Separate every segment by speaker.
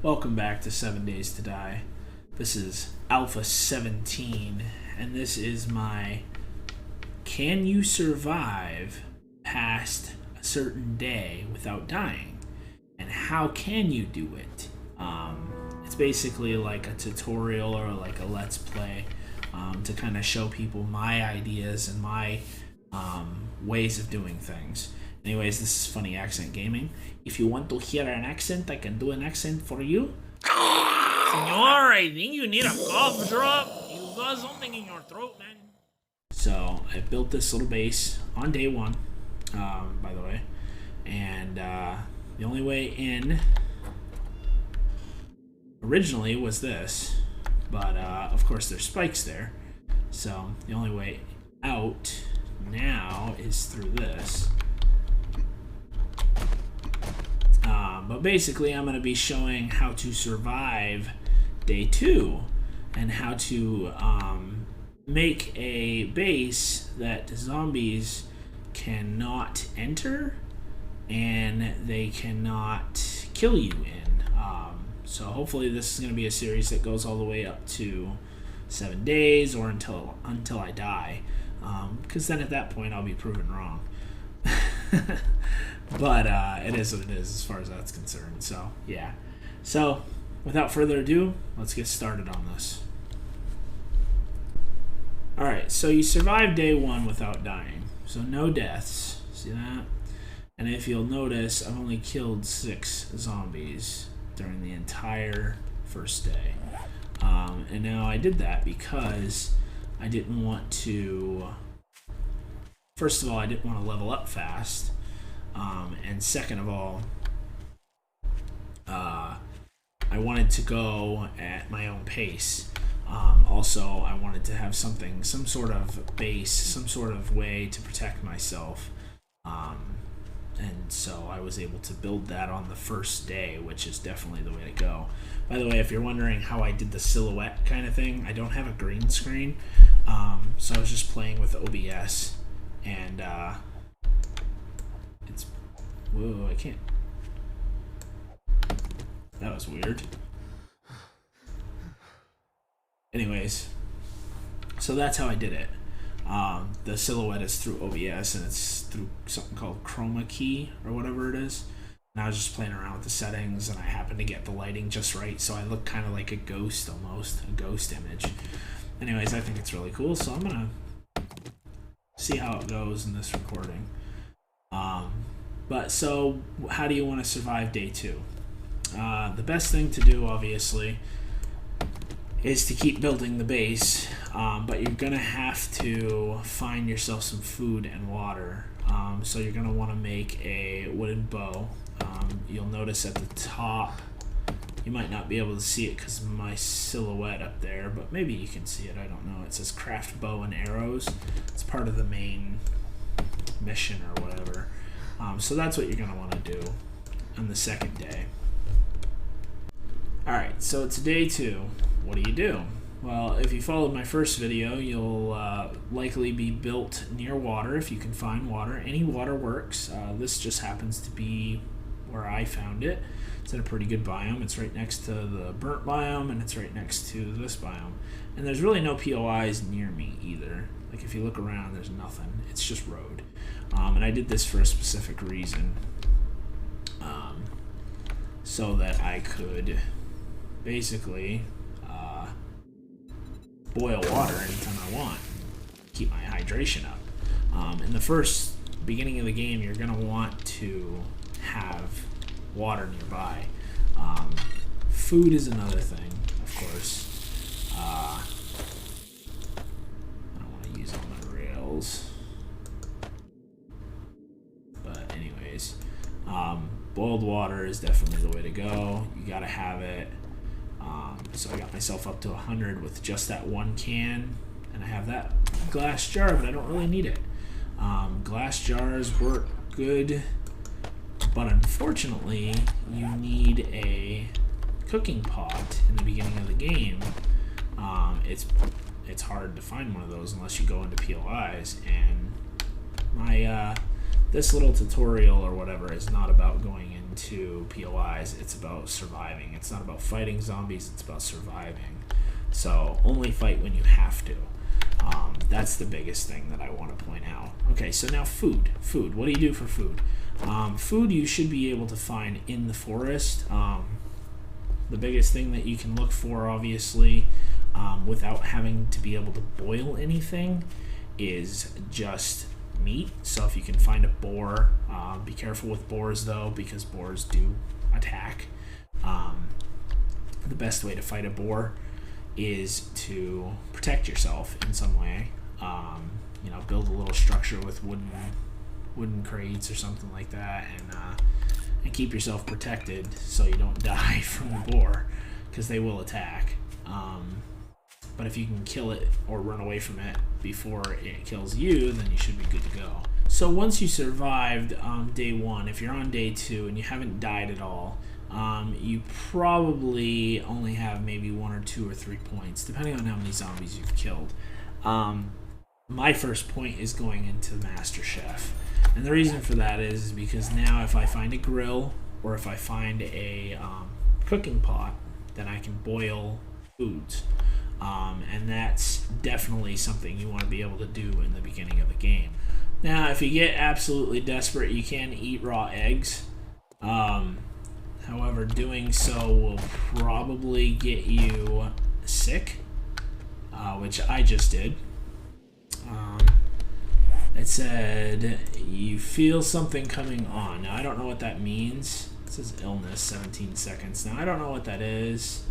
Speaker 1: Welcome back to 7 Days to Die. This is Alpha 17, and this is my can you survive past a certain day without dying? And how can you do it? It's basically like a tutorial or like a let's play to kind of show people my ideas and my ways of doing things. Anyways, this is Funny Accent Gaming. If you want to hear an accent, I can do an accent for you. Senor, I think you need a cough drop. You got something in your throat, man. So, I built this little base on day one, by the way. And the only way in originally was this. But, of course, there's spikes there. So, the only way out now is through this. But basically, I'm going to be showing how to survive day 2 and how to make a base that zombies cannot enter and they cannot kill you in. So hopefully this is going to be a series that goes all the way up to 7 days or until I die, because then at that point I'll be proven wrong. But it is what it is as far as that's concerned. So yeah. So without further ado, let's get started on this. Alright, so you survived day 1 without dying. So no deaths. See that? And if you'll notice, I've only killed 6 zombies during the entire first day. And now I did that because I didn't want to... First of all, I didn't want to level up fast. And second of all, I wanted to go at my own pace. Also, I wanted to have some sort of base, some sort of way to protect myself. And so I was able to build that on the first day, which is definitely the way to go. By the way, if you're wondering how I did the silhouette kind of thing, I don't have a green screen. So I was just playing with OBS. And it's... Whoa, I can't... That was weird. Anyways, so that's how I did it. The silhouette is through OBS, and it's through something called chroma key, or whatever it is. And I was just playing around with the settings, and I happened to get the lighting just right, so I look kind of like a ghost almost, a ghost image. Anyways, I think it's really cool, so I'm gonna see how it goes in this recording. But so how do you want to survive day 2? The best thing to do, obviously, is to keep building the base, but you're gonna have to find yourself some food and water. So you're gonna want to make a wooden bow. You'll notice at the top, you might not be able to see it because of my silhouette up there, but maybe you can see it, I don't know. It says craft bow and arrows. It's part of the main mission or whatever. So that's what you're going to want to do on the second day. Alright, so it's day 2. What do? Well, if you followed my first video, you'll likely be built near water if you can find water. Any water works. This just happens to be where I found it. It's in a pretty good biome. It's right next to the burnt biome, and it's right next to this biome. And there's really no POIs near me either. Like if you look around, there's nothing. It's just road. And I did this for a specific reason. So that I could basically boil water anytime I want. Keep my hydration up. In the first beginning of the game, you're going to want to have water nearby. Food is another thing, of course. I don't want to use all my rails. But anyways, boiled water is definitely the way to go. You gotta have it. So I got myself up to 100 with just that one can, and I have that glass jar, but I don't really need it. Glass jars work good, but unfortunately you need a cooking pot in the beginning of the game. It's hard to find one of those unless you go into POIs, and my this little tutorial or whatever is not about going into POIs, it's about surviving. It's not about fighting zombies, it's about surviving. So only fight when you have to. That's the biggest thing that I want to point out. Okay, so now food. Food. What do you do for food? Food you should be able to find in the forest. The biggest thing that you can look for, obviously, without having to be able to boil anything, is just meat. So if you can find a boar, be careful with boars though, because boars do attack. The best way to fight a boar is to protect yourself in some way. You know, build a little structure with wooden crates or something like that, and keep yourself protected so you don't die from the boar, because they will attack. But if you can kill it or run away from it before it kills you, then you should be good to go. So once you survived day 1, if you're on day 2 and you haven't died at all, you probably only have maybe 1 or 2 or 3 points, depending on how many zombies you've killed. My first point is going into Master Chef. And the reason for that is because now if I find a grill or if I find a cooking pot, then I can boil foods. And that's definitely something you want to be able to do in the beginning of the game. Now, if you get absolutely desperate, you can eat raw eggs. However, doing so will probably get you sick, which I just did. It said you feel something coming on. Now, I don't know what that means. It says illness, 17 seconds. Now, I don't know what that is.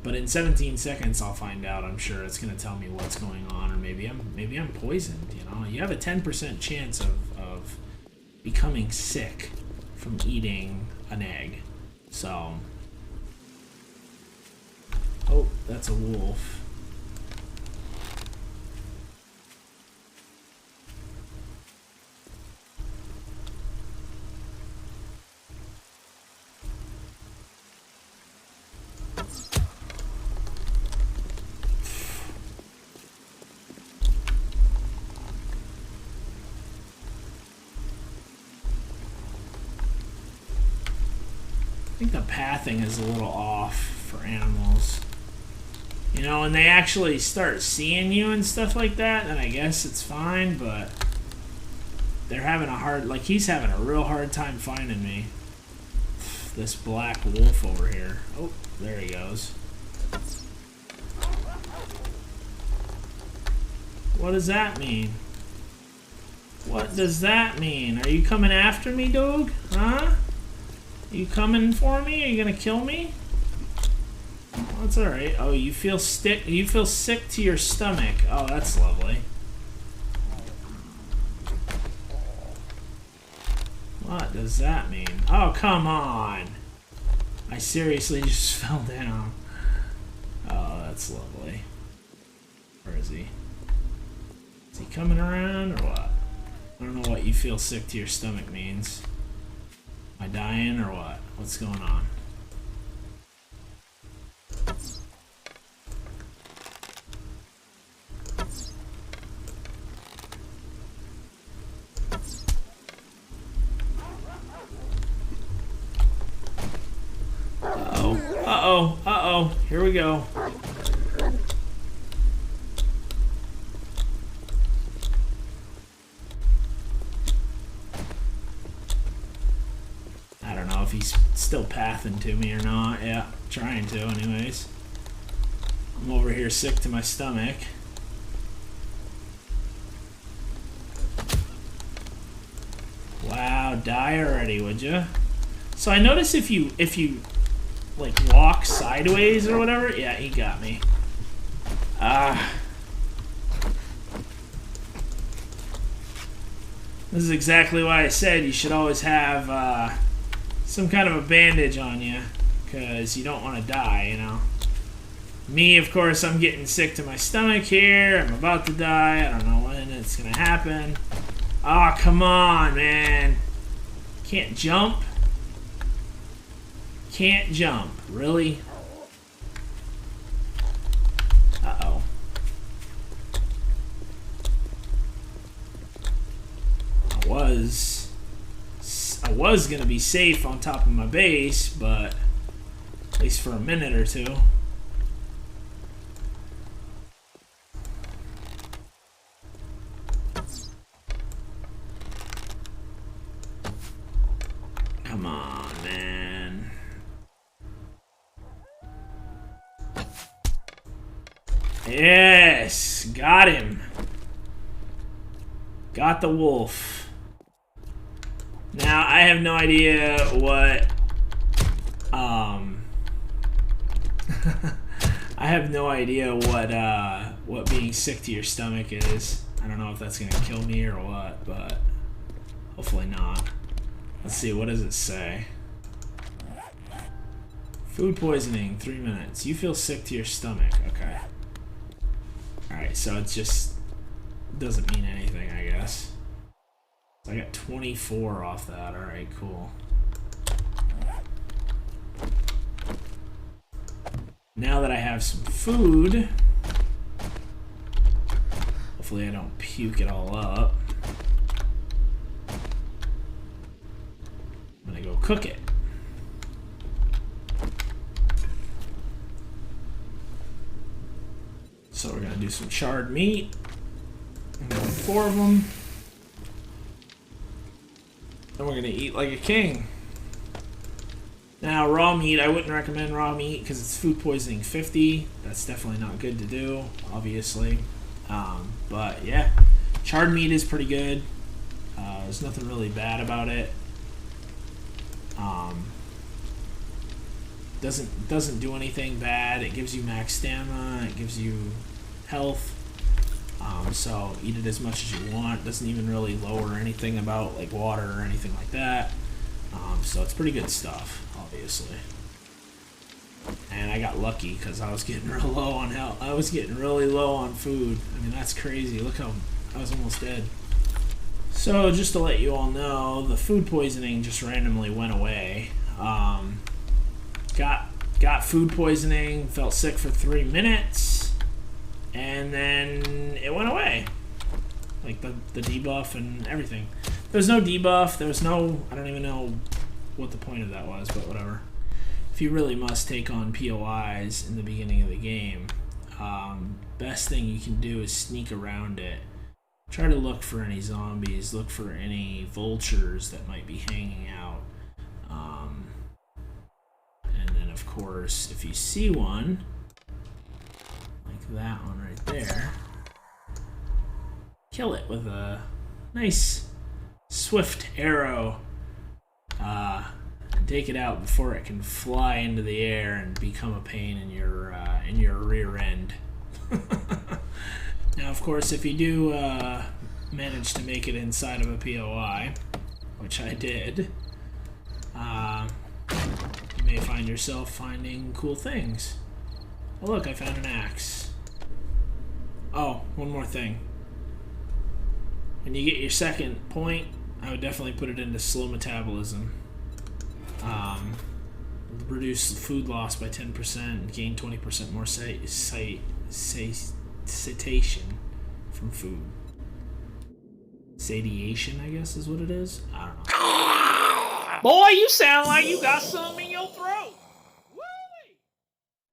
Speaker 1: But in 17 seconds, I'll find out. I'm sure it's going to tell me what's going on, or maybe I'm poisoned. You know, you have a 10% chance of becoming sick from eating an egg. So, oh, that's a wolf. I think the pathing is a little off for animals. You know, when they actually start seeing you and stuff like that, then I guess it's fine, but they're having a hard, like he's having a real hard time finding me. This black wolf over here. Oh, there he goes. What does that mean? What does that mean? Are you coming after me, dog? Huh? You coming for me? Are you gonna kill me? Well, that's all right. Oh, you feel sick. You feel sick to your stomach. Oh, that's lovely. What does that mean? Oh, come on! I seriously just fell down. Oh, that's lovely. Where is he? Is he coming around or what? I don't know what you feel sick to your stomach means. Am I dying or what? What's going on? Uh-oh. Uh-oh. Uh-oh. Here we go. He's still pathing to me or not. Yeah, trying to anyways. I'm over here sick to my stomach. Wow, die already, would you? So I notice if you like walk sideways or whatever, yeah, he got me. This is exactly why I said you should always have some kind of a bandage on you, because you don't want to die, you know. Me, of course, I'm getting sick to my stomach here. I'm about to die. I don't know when it's going to happen. Ah, oh, come on, man. Can't jump? Can't jump. Really? Uh-oh. I was gonna be safe on top of my base, but at least for a minute or two. Come on, man. Yes, got him. Got the wolf. Now, I have no idea what, I have no idea what being sick to your stomach is. I don't know if that's gonna kill me or what, but hopefully not. Let's see, what does it say? Food poisoning, 3 minutes. You feel sick to your stomach. Okay. Alright, so it just doesn't mean anything, I guess. I got 24 off that. Alright, cool. Now that I have some food, hopefully I don't puke it all up. I'm gonna go cook it. So we're gonna do some charred meat. I'm going 4 of them. And we're gonna eat like a king. Now, raw meat, I wouldn't recommend raw meat because it's food poisoning 50. That's definitely not good to do, obviously. But yeah, charred meat is pretty good. There's nothing really bad about it. Doesn't do anything bad. It gives you max stamina. It gives you health. So eat it as much as you want. Doesn't even really lower anything about like water or anything like that. So it's pretty good stuff, obviously. And I got lucky because I was getting real low on health. I was getting really low on food. I mean, that's crazy. Look how I was almost dead. So just to let you all know, the food poisoning just randomly went away. Got food poisoning, felt sick for 3 minutes, and then it went away. Like the debuff and everything. There's no debuff, there's no, I don't even know what the point of that was, but whatever. If you really must take on POIs in the beginning of the game, best thing you can do is sneak around it. Try to look for any zombies, look for any vultures that might be hanging out. And then of course, if you see one, like that one right there, kill it with a nice swift arrow. Take it out before it can fly into the air and become a pain in your rear end. Now, of course, if you do manage to make it inside of a POI, which I did, you may find yourself finding cool things. Oh, look, I found an axe. Oh, one more thing. When you get your second point, I would definitely put it into slow metabolism. Reduce food loss by 10%, gain 20% more satiation from food. Satiation, I guess, is what it is. I don't know. Boy, you sound like you got something in your throat.